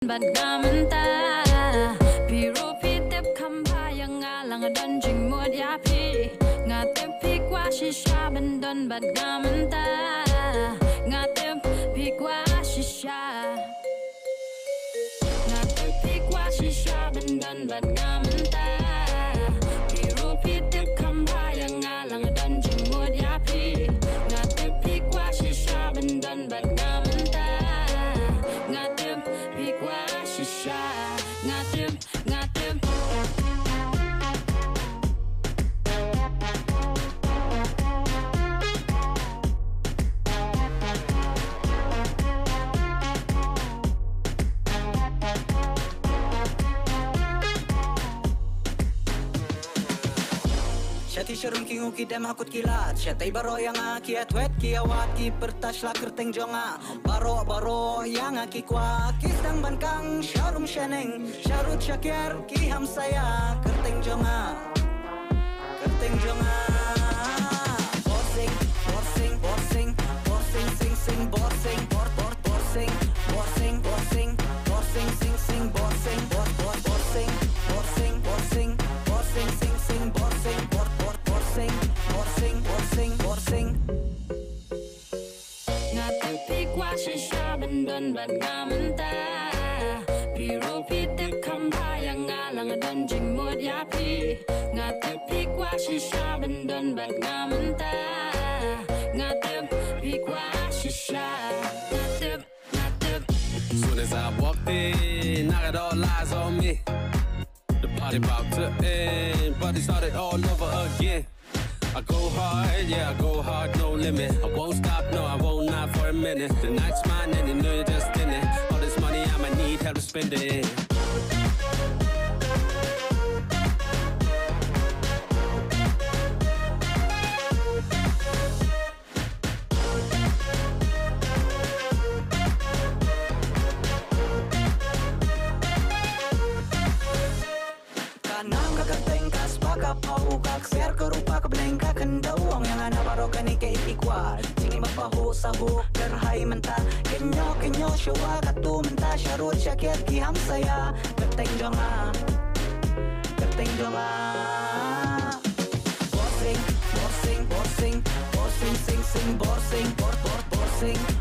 บัดงามันตาพี่รู้พี่เต็บคำพายังงาหลังดันจึงหมดยาพี่งาเต็บพี่กว่าชิชาบันดนบัดงามันตางาเต็บพี่กว่าชิชางาเต็บพี่กว่าชิชาบันดนบัดงามันตาพี่รู้พี่เต็บคำพายังงาหลังดันจึงหมดยาพี่งาเต็บพี่กว่าชิชาบันดนบัดงามันตางาเต็บพี่กว่าชิชางาเต็บSyati syarum ki nguki dem hakut kilat Syatai baro yang aki atwet ki awat ki pertas la kerteng jonga Baro yang aki kwa ki sedang bankang syarum syaneng Syarut syakir ki hamsaya kerteng jonga Borsing sing sing borsing borsing sing sing borsing borsing sing sing borsing borsing ngạt từพี่กว่าชิชาบันดนบัดงามันตาพี่รู้พี่เต็บคำพายังงาหลังดันจึงหมดยาพี่งาเต็บพี่กว่าชิชาบันดนบัดงามันตางาเต็บพี่กว่าชิชางาเต็บSoon as I walked in, I got all eyes on me. The party about to end, but it started all over again. I go hard, yeah, I go hard, no limit. I won't stop, no, I won't not for a minute. The night's mine and you know you're just in it. All this money I might need help to spend it. Kanang kagateng kas baka pau kak ser kerupa kebleng kakendawang yang ana barokan ike ikwa Sini mapahu sahu kerhai menta kenyo syua katu menta syarut syakir ki hamsaya keteng jonga borsing sing sing borsing